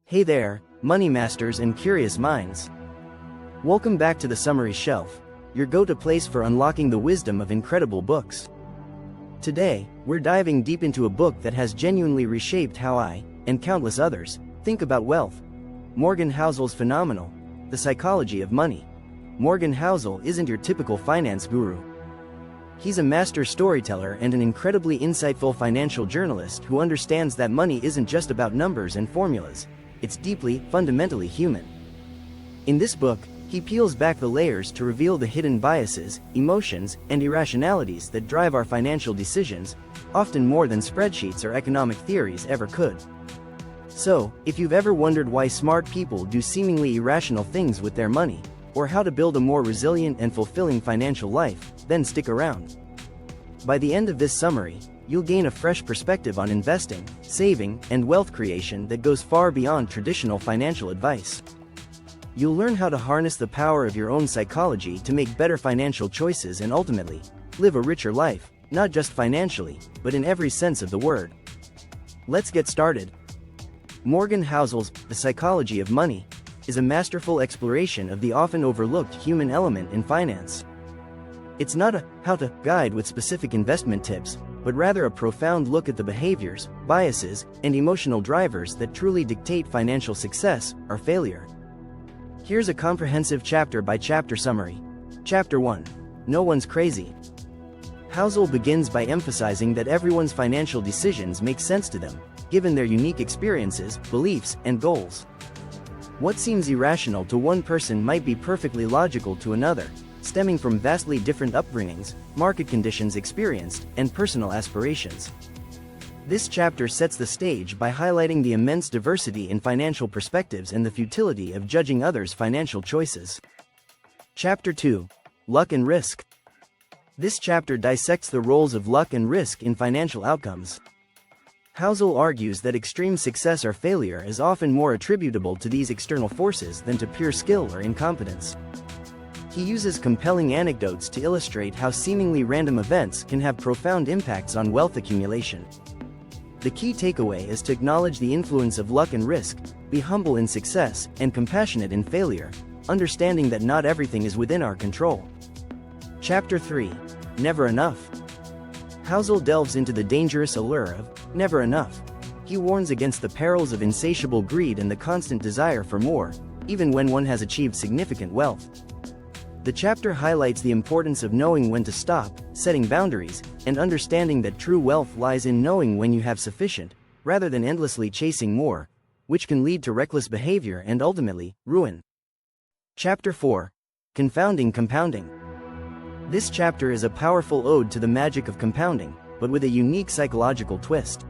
Hey there, money masters and curious minds. Welcome back to the Summary Shelf, your go-to place for unlocking the wisdom of incredible books. Today, we're diving deep into a book that has genuinely reshaped how I, and countless others, think about wealth. Morgan Housel's phenomenal The Psychology of Money. Morgan Housel isn't your typical finance guru. He's a master storyteller and an incredibly insightful financial journalist who understands that money isn't just about numbers and formulas. It's deeply, fundamentally human. In this book, he peels back the layers to reveal the hidden biases, emotions, and irrationalities that drive our financial decisions, often more than spreadsheets or economic theories ever could. So, if you've ever wondered why smart people do seemingly irrational things with their money, or how to build a more resilient and fulfilling financial life, then stick around. By the end of this summary, you'll gain a fresh perspective on investing, saving, and wealth creation that goes far beyond traditional financial advice. You'll learn how to harness the power of your own psychology to make better financial choices and ultimately, live a richer life, not just financially, but in every sense of the word. Let's get started. Morgan Housel's The Psychology of Money is a masterful exploration of the often overlooked human element in finance. It's not a how-to guide with specific investment tips, but rather a profound look at the behaviors, biases, and emotional drivers that truly dictate financial success or failure. Here's a comprehensive chapter-by-chapter summary. Chapter 1. No one's crazy. Housel begins by emphasizing that everyone's financial decisions make sense to them, given their unique experiences, beliefs, and goals. What seems irrational to one person might be perfectly logical to another, stemming from vastly different upbringings, market conditions experienced, and personal aspirations. This chapter sets the stage by highlighting the immense diversity in financial perspectives and the futility of judging others' financial choices. Chapter 2. Luck and Risk. This chapter dissects the roles of luck and risk in financial outcomes. Housel argues that extreme success or failure is often more attributable to these external forces than to pure skill or incompetence. He uses compelling anecdotes to illustrate how seemingly random events can have profound impacts on wealth accumulation. The key takeaway is to acknowledge the influence of luck and risk, be humble in success, and compassionate in failure, understanding that not everything is within our control. Chapter 3. Never Enough. Housel delves into the dangerous allure of never enough. He warns against the perils of insatiable greed and the constant desire for more, even when one has achieved significant wealth. The chapter highlights the importance of knowing when to stop, setting boundaries, and understanding that true wealth lies in knowing when you have sufficient, rather than endlessly chasing more, which can lead to reckless behavior and ultimately, ruin. Chapter 4. Confounding Compounding. This chapter is a powerful ode to the magic of compounding, but with a unique psychological twist.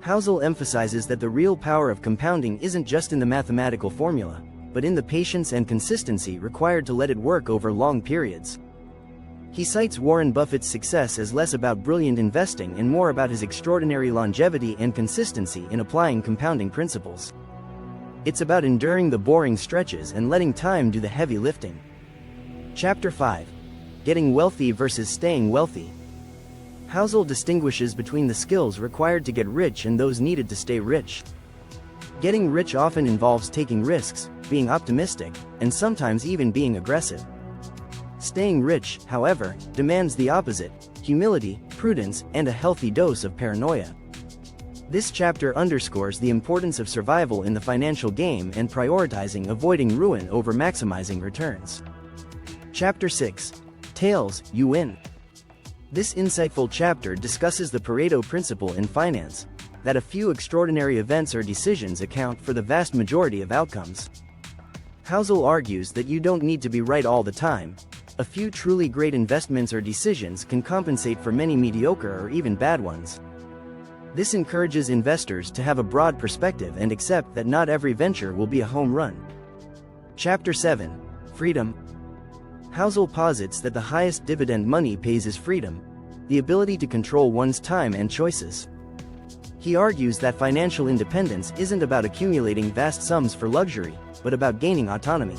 Housel emphasizes that the real power of compounding isn't just in the mathematical formula, but in the patience and consistency required to let it work over long periods. He cites Warren Buffett's success as less about brilliant investing and more about his extraordinary longevity and consistency in applying compounding principles. It's about enduring the boring stretches and letting time do the heavy lifting. Chapter 5. Getting Wealthy versus Staying Wealthy. Housel distinguishes between the skills required to get rich and those needed to stay rich. Getting rich often involves taking risks, being optimistic, and sometimes even being aggressive. Staying rich, however, demands the opposite: humility, prudence, and a healthy dose of paranoia. This chapter underscores the importance of survival in the financial game and prioritizing avoiding ruin over maximizing returns. Chapter 6. Tails, You Win. This insightful chapter discusses the Pareto principle in finance, that a few extraordinary events or decisions account for the vast majority of outcomes. Housel argues that you don't need to be right all the time. A few truly great investments or decisions can compensate for many mediocre or even bad ones. This encourages investors to have a broad perspective and accept that not every venture will be a home run. Chapter 7. Freedom. Housel posits that the highest dividend money pays is freedom, the ability to control one's time and choices. He argues that financial independence isn't about accumulating vast sums for luxury, but about gaining autonomy.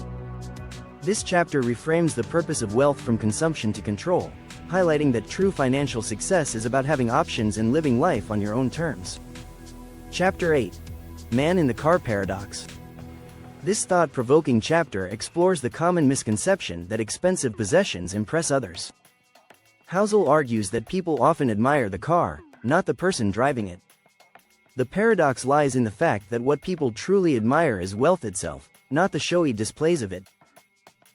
This chapter reframes the purpose of wealth from consumption to control, highlighting that true financial success is about having options and living life on your own terms. Chapter 8. Man in the Car Paradox. This thought-provoking chapter explores the common misconception that expensive possessions impress others. Housel argues that people often admire the car, not the person driving it. The paradox lies in the fact that what people truly admire is wealth itself, not the showy displays of it.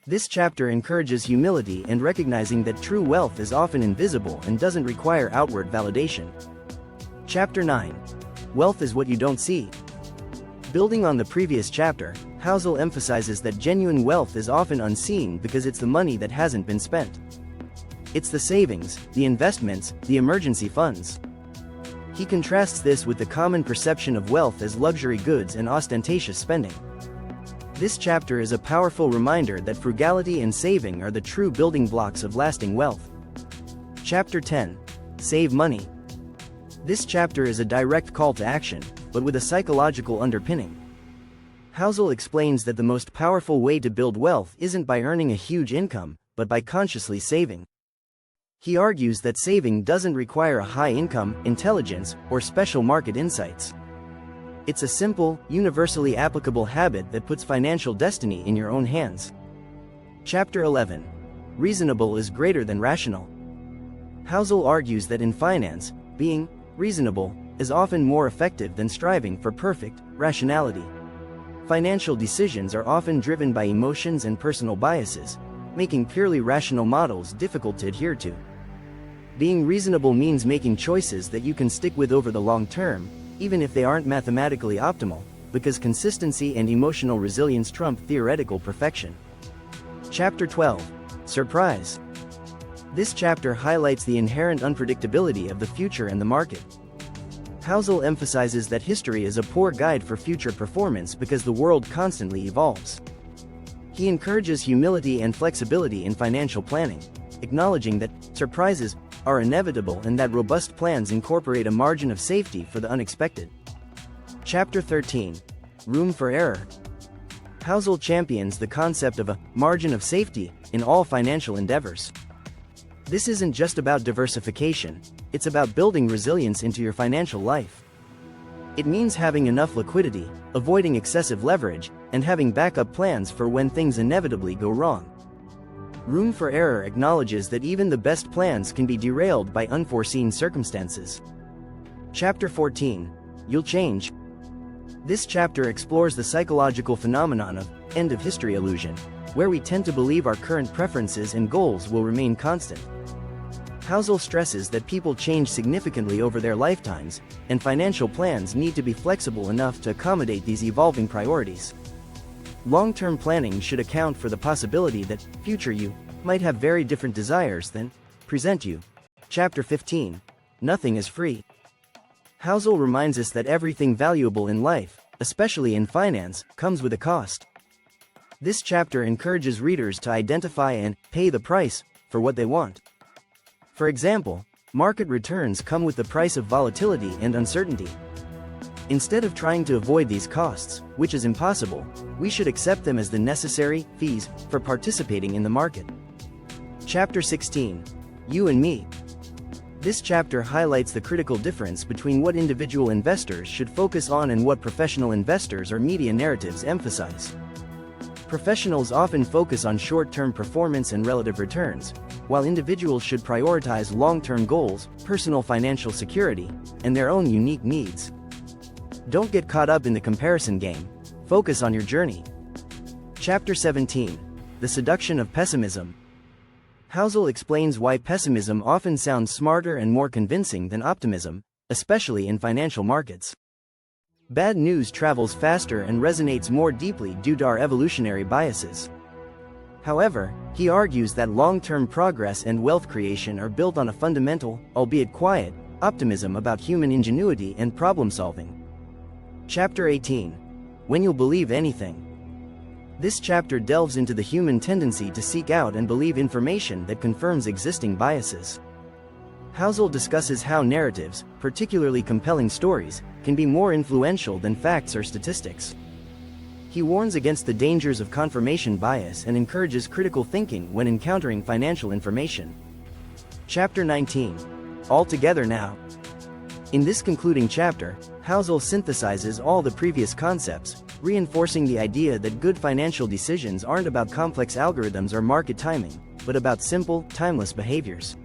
This chapter encourages humility and recognizing that true wealth is often invisible and doesn't require outward validation. Chapter 9. Wealth is what you don't see. Building on the previous chapter, Housel emphasizes that genuine wealth is often unseen because it's the money that hasn't been spent. It's the savings, the investments, the emergency funds. He contrasts this with the common perception of wealth as luxury goods and ostentatious spending. This chapter is a powerful reminder that frugality and saving are the true building blocks of lasting wealth. Chapter 10. Save money. This chapter is a direct call to action, but with a psychological underpinning. Housel explains that the most powerful way to build wealth isn't by earning a huge income, but by consciously saving. He argues that saving doesn't require a high income, intelligence, or special market insights. It's a simple, universally applicable habit that puts financial destiny in your own hands. Chapter 11. Reasonable is greater than rational. Housel argues that in finance, being reasonable is often more effective than striving for perfect rationality. Financial decisions are often driven by emotions and personal biases, making purely rational models difficult to adhere to. Being reasonable means making choices that you can stick with over the long term, even if they aren't mathematically optimal, because consistency and emotional resilience trump theoretical perfection. Chapter 12. Surprise. This chapter highlights the inherent unpredictability of the future and the market. Housel emphasizes that history is a poor guide for future performance because the world constantly evolves. He encourages humility and flexibility in financial planning, acknowledging that surprises are inevitable and that robust plans incorporate a margin of safety for the unexpected. Chapter 13. Room for error. Housel champions the concept of a margin of safety in all financial endeavors. This isn't just about diversification, it's about building resilience into your financial life. It means having enough liquidity, avoiding excessive leverage, and having backup plans for when things inevitably go wrong. Room for error acknowledges that even the best plans can be derailed by unforeseen circumstances. Chapter 14. You'll change. This chapter explores the psychological phenomenon of end-of-history illusion, where we tend to believe our current preferences and goals will remain constant. Housel stresses that people change significantly over their lifetimes, and financial plans need to be flexible enough to accommodate these evolving priorities. Long-term planning should account for the possibility that future you might have very different desires than present you. Chapter 15. Nothing is free. Housel reminds us that everything valuable in life, especially in finance, comes with a cost. This chapter encourages readers to identify and pay the price for what they want. For example, market returns come with the price of volatility and uncertainty. Instead of trying to avoid these costs, which is impossible, we should accept them as the necessary fees for participating in the market. Chapter 16. You and me. This chapter highlights the critical difference between what individual investors should focus on and what professional investors or media narratives emphasize. Professionals often focus on short-term performance and relative returns, while individuals should prioritize long-term goals, personal financial security, and their own unique needs. Don't get caught up in the comparison game. Focus on your journey. Chapter 17. The Seduction of Pessimism. Housel explains why pessimism often sounds smarter and more convincing than optimism, especially in financial markets. Bad news travels faster and resonates more deeply due to our evolutionary biases. However, he argues that long-term progress and wealth creation are built on a fundamental, albeit quiet, optimism about human ingenuity and problem-solving. Chapter 18. When you'll believe anything. This chapter delves into the human tendency to seek out and believe information that confirms existing biases. Housel discusses how narratives, particularly compelling stories, can be more influential than facts or statistics. He warns against the dangers of confirmation bias and encourages critical thinking when encountering financial information. Chapter 19. All together now. In this concluding chapter, Housel synthesizes all the previous concepts, reinforcing the idea that good financial decisions aren't about complex algorithms or market timing, but about simple, timeless behaviors.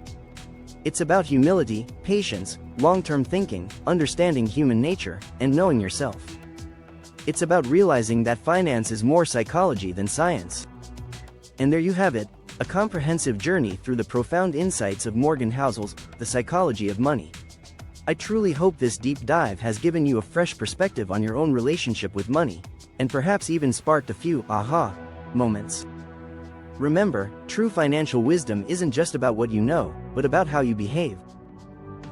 It's about humility, patience, long-term thinking, understanding human nature, and knowing yourself. It's about realizing that finance is more psychology than science. And there you have it, a comprehensive journey through the profound insights of Morgan Housel's The Psychology of Money. I truly hope this deep dive has given you a fresh perspective on your own relationship with money, and perhaps even sparked a few aha moments. Remember, true financial wisdom isn't just about what you know, but about how you behave.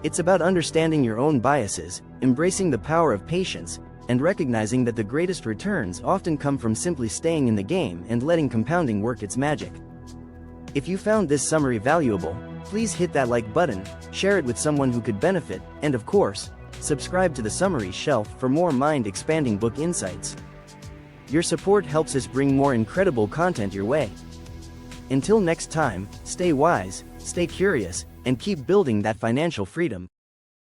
It's about understanding your own biases, embracing the power of patience, and recognizing that the greatest returns often come from simply staying in the game and letting compounding work its magic. If you found this summary valuable, please hit that like button, share it with someone who could benefit, and of course, subscribe to the Summary Shelf for more mind-expanding book insights. Your support helps us bring more incredible content your way. Until next time, stay wise, stay curious, and keep building that financial freedom.